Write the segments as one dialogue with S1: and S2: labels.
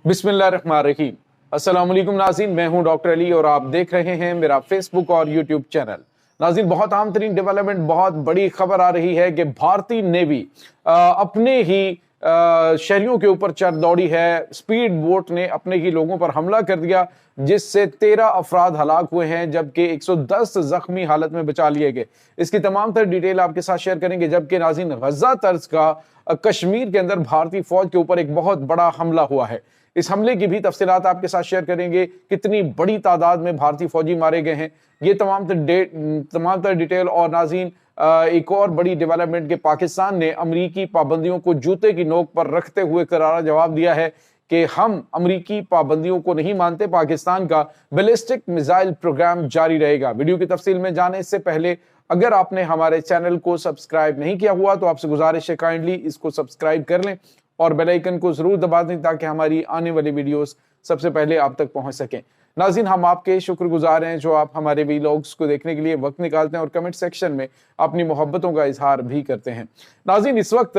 S1: बिस्मिल्लाहिर्रहमानिर्रहीम। अस्सलाम वालेकुम नाज़रीन, मैं हूं डॉक्टर अली और आप देख रहे हैं मेरा फेसबुक और यूट्यूब चैनल। नाज़रीन, बहुत अहम तरीन डेवलपमेंट, बहुत बड़ी खबर आ रही है कि भारतीय नेवी अपने ही शहरियों के ऊपर चढ़ दौड़ी है। स्पीड बोट ने अपने ही लोगों पर हमला कर दिया जिससे 13 अफराद हलाक हुए हैं जबकि 110 जख्मी हालत में बचा लिए गए। इसकी तमाम तर डिटेल आपके साथ शेयर करेंगे। जबकि नाज़रीन, गजा तर्ज का कश्मीर के अंदर भारतीय फौज के ऊपर एक बहुत बड़ा हमला हुआ है। इस हमले की भी तफसीलात आपके साथ शेयर करेंगे। कितनी बड़ी तादाद में भारतीय फौजी मारे गए हैं, ये तमाम तर डिटेल। और नाज़रीन, एक और बड़ी डेवलपमेंट के पाकिस्तान ने अमरीकी पाबंदियों को जूते की नोक पर रखते हुए करारा जवाब दिया है कि हम अमरीकी पाबंदियों को नहीं मानते, पाकिस्तान का बैलिस्टिक मिसाइल प्रोग्राम जारी रहेगा। वीडियो की तफसील में जाने से पहले अगर आपने हमारे चैनल को सब्सक्राइब नहीं किया हुआ तो आपसे गुजारिश है काइंडली इसको सब्सक्राइब कर लें और बेल आइकन को जरूर दबा दें ताकि हमारी आने वाली वीडियोस सबसे पहले आप तक पहुंच सकें। नाज़रीन, हम आपके शुक्रगुजार हैं जो आप हमारे वीलॉग्स को देखने के लिए वक्त निकालते हैं और कमेंट सेक्शन में अपनी मोहब्बतों का इजहार भी करते हैं। नाज़रीन, इस वक्त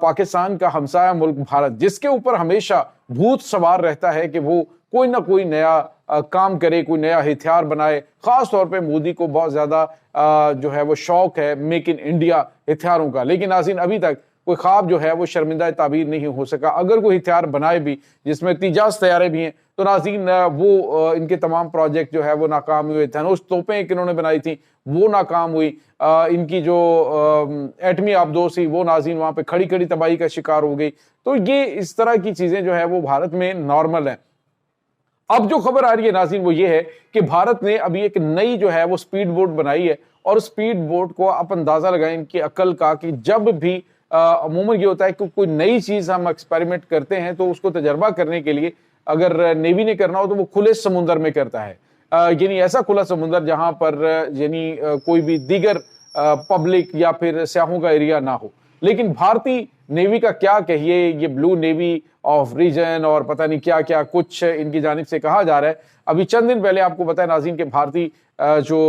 S1: पाकिस्तान का हमसाया मुल्क भारत, जिसके ऊपर हमेशा भूत सवार रहता है कि वो कोई ना कोई नया काम करे, कोई नया हथियार बनाए। खास तौर पे मोदी को बहुत ज्यादा जो है वो शौक है मेक इन इंडिया हथियारों का। लेकिन नाज़रीन, अभी तक कोई ख्वाब जो है वो शर्मिंदा ताबीर नहीं हो सका। अगर कोई हथियार बनाए भी जिसमें तिजाज तैयारे भी हैं तो नाज़रीन वो इनके तमाम प्रोजेक्ट जो है वो नाकाम हुए। धनुष तोपें एक इन्होंने बनाई थी वो नाकाम हुई। इनकी जो एटमी आबदोज थी वो नाज़रीन वहां पे खड़ी खड़ी तबाही का शिकार हो गई। तो ये इस तरह की चीजें जो है वो भारत में नॉर्मल है। अब जो खबर आ रही है नाज़रीन वो ये है कि भारत ने अभी एक नई जो है वो स्पीड बोट बनाई है। और स्पीड बोट को आप अंदाजा लगाएं इनकी अकल का कि जब भी अमूमन ये होता है कि कोई नई चीज हम एक्सपेरिमेंट करते हैं तो उसको तजर्बा करने के लिए अगर नेवी ने करना हो तो वो खुले समुंदर में करता है। यानी ऐसा खुला समुंदर जहां पर यानी कोई भी दीगर पब्लिक या फिर सयाहों का एरिया ना हो। लेकिन भारतीय नेवी का क्या कहिए, ये ब्लू नेवी ऑफ रीजन और पता नहीं क्या क्या कुछ इनकी जानिब से कहा जा रहा है। अभी चंद दिन पहले आपको पता है नाज़रीन के भारतीय जो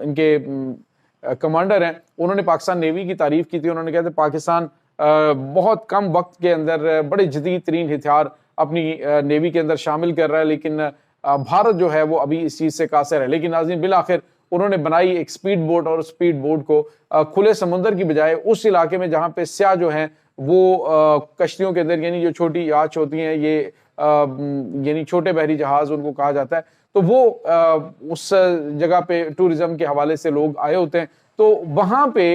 S1: इनके कमांडर हैं उन्होंने पाकिस्तान नेवी की तारीफ की थी। उन्होंने कहा था पाकिस्तान बहुत कम वक्त के अंदर बड़े जदीद तरीन हथियार अपनी नेवी के अंदर शामिल कर रहा है, लेकिन भारत जो है वो अभी इस चीज से कासिर है। लेकिन नाज़रीन, बिल आखिर उन्होंने बनाई एक स्पीड बोट और स्पीड बोट को खुले समुद्र की बजाय उस इलाके में जहां पे स्याह जो हैं वो कश्तियों के अंदर, यानी जो छोटी याच होती हैं ये यानी छोटे बहरी जहाज उनको कहा जाता है, तो वो उस जगह पे टूरिज्म के हवाले से लोग आए होते हैं। तो वहां पे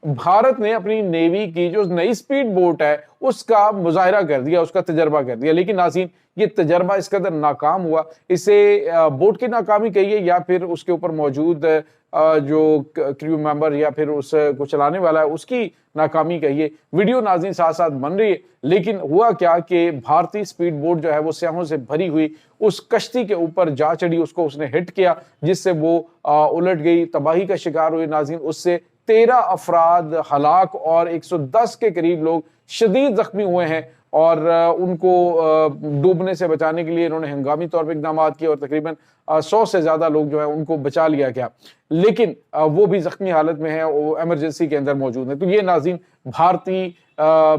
S1: भारत ने अपनी नेवी की जो नई स्पीड बोट है उसका मुजाहरा कर दिया, उसका तजर्बा कर दिया। लेकिन नाज़रीन, ये तजर्बा इस कदर नाकाम हुआ, इसे बोट की नाकामी कहिए या फिर उसके ऊपर मौजूद जो क्रू मेंबर या फिर उसको चलाने वाला है उसकी नाकामी कहिए। वीडियो नाज़रीन साथ साथ बन रही है, लेकिन हुआ क्या कि भारतीय स्पीड बोट जो है वो स्याहों से भरी हुई उस कश्ती के ऊपर जा चढ़ी, उसको उसने हिट किया जिससे वो उलट गई, तबाही का शिकार हुई। नाज़रीन, उससे 13 अफराद हलाक और 110 के करीब लोग शदीद जख्मी हुए हैं। और उनको डूबने से बचाने के लिए इन्होंने हंगामी तौर पर इकदाम किए और तकरीबन 100 से ज्यादा लोग जो है उनको बचा लिया गया। लेकिन वो भी जख्मी हालत में है, वो इमरजेंसी के अंदर मौजूद है। तो ये नाज़रीन भारतीय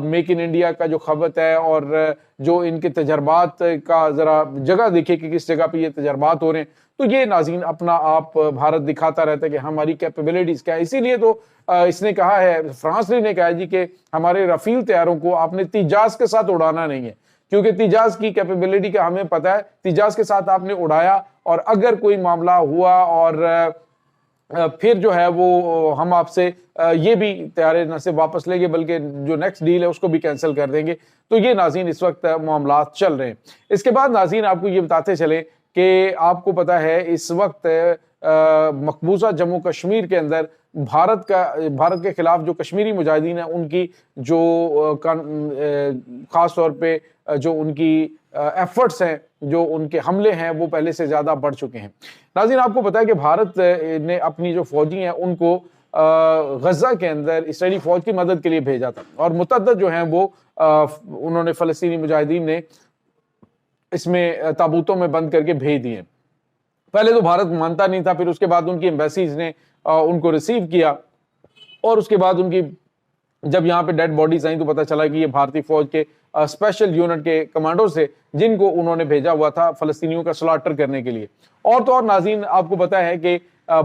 S1: मेक इन इंडिया का जो खबत है और जो इनके तजर्बात का जरा जगह देखिए कि किस जगह पे ये तजर्बात हो रहे हैं। तो ये नाज़रीन अपना आप भारत दिखाता रहता है कि हमारी कैपेबिलिटीज क्या है। इसीलिए तो इसने कहा है, फ्रांस ने कहा है जी कि हमारे रफील तैयारों को आपने तिजाज के साथ उड़ाना नहीं है, क्योंकि तिजाज की कैपेबिलिटी का हमें पता है। तिजाज के साथ आपने उड़ाया और अगर कोई मामला हुआ और फिर जो है वो हम आपसे ये भी तैयारे न सिर्फ वापस लेंगे बल्कि जो नेक्स्ट डील है उसको भी कैंसिल कर देंगे। तो ये नाज़रीन इस वक्त मामला चल रहे हैं। इसके बाद नाज़रीन आपको ये बताते चले कि आपको पता है इस वक्त मकबूजा जम्मू कश्मीर के अंदर भारत के खिलाफ जो कश्मीरी मुजाहिदीन है उनकी जो खास तौर पे जो उनकी एफर्ट्स हैं, जो उनके हमले हैं वो पहले से ज्यादा बढ़ चुके हैं। नाज़रीन, आपको पता है कि भारत ने अपनी जो फौजी हैं उनको गजा के अंदर इस्राएली फौज की मदद के लिए भेजा था और मुतअद्दिद जो हैं वो उन्होंने फलस्तीनी मुजाहिदीन ने इसमें ताबूतों में बंद करके भेज दिए। पहले तो भारत मानता नहीं था, फिर उसके बाद उनकी एम्बेसीज ने उनको रिसीव किया और उसके बाद उनकी جب یہاں پہ ڈیڈ باڈیز آئیں تو پتہ چلا کہ یہ بھارتی فوج کے اسپیشل یونٹ کے کمانڈوز تھے جن کو انہوں نے بھیجا ہوا تھا فلسطینیوں کا سلاٹر کرنے کے لیے۔ اور تو اور ناظرین آپ کو پتا ہے کہ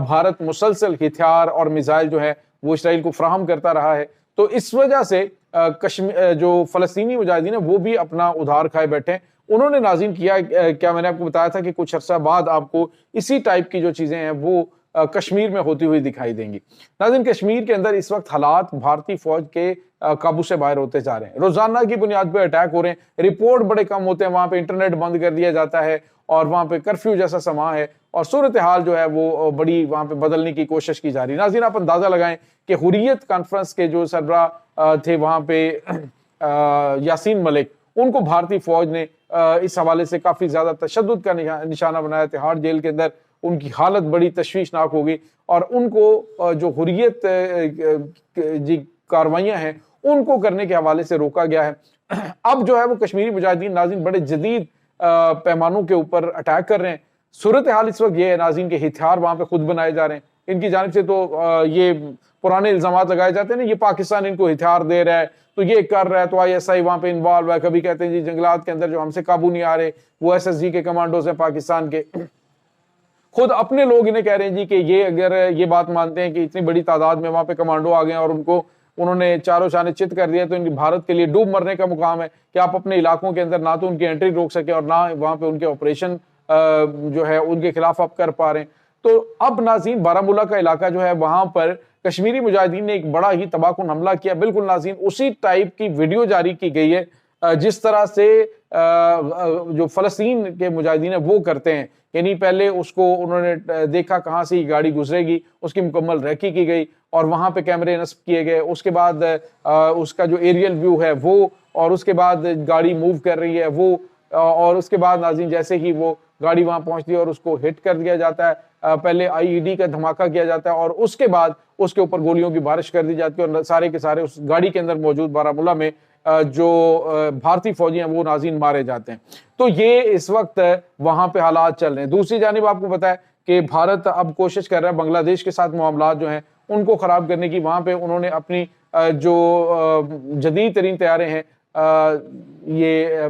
S1: بھارت مسلسل ہتھیار اور میزائل جو ہے وہ اسرائیل کو فراہم کرتا رہا ہے، تو اس وجہ سے جو فلسطینی مجاہدین ہیں وہ بھی اپنا ادھار کھائے بیٹھے ہیں۔ انہوں نے ناظرین کیا میں نے آپ کو بتایا تھا کہ کچھ عرصہ بعد آپ کو اسی ٹائپ کی جو چیزیں ہیں وہ کشمیر میں ہوتی ہوئی دکھائی دیں گی۔ ناظرین کشمیر کے اندر اس وقت حالات بھارتی فوج کے قابو سے باہر ہوتے جا رہے ہیں، روزانہ کی بنیاد پہ اٹیک ہو رہے ہیں، رپورٹ بڑے کم ہوتے ہیں، وہاں پہ انٹرنیٹ بند کر دیا جاتا ہے اور وہاں پہ کرفیو جیسا سما ہے اور صورتحال جو ہے وہ بڑی وہاں پہ بدلنے کی کوشش کی جا رہی ہے۔ ناظرین آپ اندازہ لگائیں کہ حریت کانفرنس کے جو سربراہ تھے وہاں پہ یاسین ملک، ان کو بھارتی فوج نے اس حوالے سے کافی زیادہ تشدد کا نشانہ بنایا، تہاڑ جیل کے اندر ان کی حالت بڑی تشویشناک ہو گئی اور ان کو جو حریت جی کاروائیاں ہیں ان کو کرنے کے حوالے سے روکا گیا ہے۔ اب جو ہے وہ کشمیری مجاہدین ناظرین بڑے جدید پیمانوں کے اوپر اٹیک کر رہے ہیں۔ صورتحال اس وقت یہ ہے ناظرین کہ ہتھیار وہاں پہ خود بنائے جا رہے ہیں، ان کی جانب سے تو یہ پرانے الزامات لگائے جاتے ہیں نا، یہ پاکستان ان کو ہتھیار دے رہا ہے تو یہ کر رہا ہے تو ISI وہاں پہ انوالو ہے، کبھی کہتے ہیں جی جنگلات کے اندر جو ہم سے قابو نہیں آ رہے وہ SSG کے کمانڈوز ہیں پاکستان کے، خود اپنے لوگ انہیں کہہ رہے ہیں جی کہ یہ اگر یہ بات مانتے ہیں کہ اتنی بڑی تعداد میں وہاں پہ کمانڈو آ گئے ہیں اور انہوں نے چاروں شانے چت کر دیا تو ان کی بھارت کے لیے ڈوب مرنے کا مقام ہے کہ آپ اپنے علاقوں کے اندر نہ تو ان کی انٹری روک سکے اور نہ وہاں پہ ان کے آپریشن جو ہے ان کے خلاف آپ کر پا رہے ہیں۔ تو اب ناظرین بارہمولہ کا علاقہ جو ہے وہاں پر کشمیری مجاہدین نے ایک بڑا ہی تباہ کن حملہ کیا، بالکل ناظرین اسی ٹائپ کی ویڈیو جاری کی گئی ہے جس طرح سے جو فلسطین کے مجاہدین ہیں وہ کرتے ہیں، یعنی پہلے اس کو انہوں نے دیکھا کہاں سے یہ گاڑی گزرے گی، اس کی مکمل ریکی کی گئی اور وہاں پہ کیمرے نصب کیے گئے، اس کے بعد اس کا جو ایریل ویو ہے وہ، اور اس کے بعد گاڑی موو کر رہی ہے وہ، اور اس کے بعد ناظرین جیسے ہی وہ گاڑی وہاں پہنچتی ہے اور اس کو ہٹ کر دیا جاتا ہے، پہلے IED کا دھماکہ کیا جاتا ہے اور اس کے بعد اس کے اوپر گولیوں کی بارش کر دی جاتی ہے اور سارے کے سارے اس گاڑی کے اندر موجود بارہمولہ میں جو بھارتی فوجی ہیں وہ ناظرین مارے جاتے ہیں۔ تو یہ اس وقت وہاں پہ حالات چل رہے ہیں۔ دوسری جانب آپ کو پتا ہے کہ بھارت اب کوشش کر رہا ہے بنگلہ دیش کے ساتھ معاملات جو ہیں ان کو خراب کرنے کی، وہاں پہ انہوں نے اپنی جو جدید ترین طیارے ہیں، یہ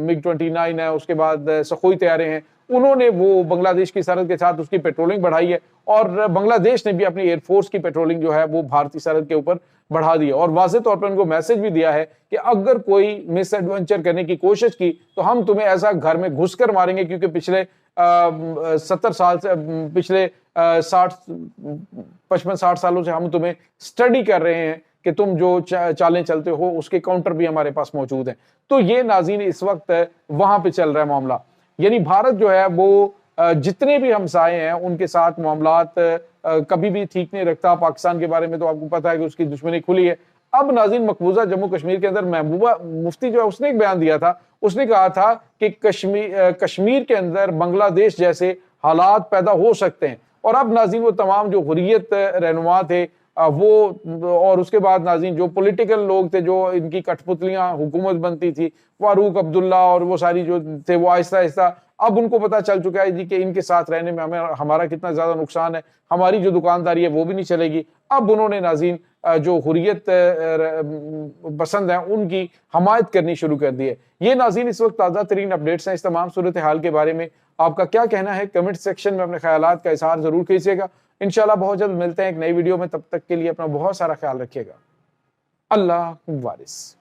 S1: MiG-29 ہے، اس کے بعد سخوئی طیارے ہیں، انہوں نے وہ بنگلہ دیش کی سرحد کے ساتھ اس کی پیٹرولنگ بڑھائی ہے اور بنگلہ دیش نے بھی اپنی ایئر فورس کی پیٹرولنگ جو ہے وہ بھارتی سرحد کے اوپر بڑھا دی ہے اور واضح طور پر ان کو میسج بھی دیا ہے کہ اگر کوئی مس ایڈونچر کرنے کی کوشش کی تو ہم تمہیں ایسا گھر میں گھس کر ماریں گے، کیونکہ پچھلے 70 سال سے، پچھلے 55-60 سالوں سے ہم تمہیں سٹڈی کر رہے ہیں کہ تم جو چالیں چلتے ہو اس کے کاؤنٹر بھی ہمارے پاس موجود ہیں۔ تو یہ ناظرین اس وقت وہاں پہ چل رہا ہے معاملہ، یعنی بھارت جو ہے وہ جتنے بھی ہمسائے ہیں ان کے ساتھ معاملات کبھی بھی ٹھیک نہیں رکھتا۔ پاکستان کے بارے میں تو آپ کو پتا ہے کہ اس کی دشمنی کھلی ہے۔ اب ناظرین مقبوضہ جموں کشمیر کے اندر محبوبہ مفتی جو ہے اس نے ایک بیان دیا تھا، اس نے کہا تھا کہ کشمیر کے اندر بنگلہ دیش جیسے حالات پیدا ہو سکتے ہیں، اور اب ناظرین وہ تمام جو حریت رہنما تھے وہ، اور اس کے بعد ناظرین جو پولیٹیکل لوگ تھے جو ان کی کٹھ پتلیاں حکومت بنتی تھی، فاروق عبداللہ اور وہ ساری جو تھے، وہ آہستہ آہستہ اب ان کو پتہ چل چکا ہے جی کہ ان کے ساتھ رہنے میں ہمارا کتنا زیادہ نقصان ہے، ہماری جو دکانداری ہے وہ بھی نہیں چلے گی۔ اب انہوں نے ناظرین جو حریت پسند ہیں ان کی حمایت کرنی شروع کر دی ہے۔ یہ ناظرین اس وقت تازہ ترین اپڈیٹس ہیں۔ اس تمام صورتحال کے بارے میں آپ کا کیا کہنا ہے؟ کمنٹ سیکشن میں اپنے خیالات کا اظہار ضرور کیجیے گا۔ انشاءاللہ بہت جلد ملتے ہیں ایک نئی ویڈیو میں، تب تک کے لیے اپنا بہت سارا خیال رکھیے گا۔ اللہ وارث۔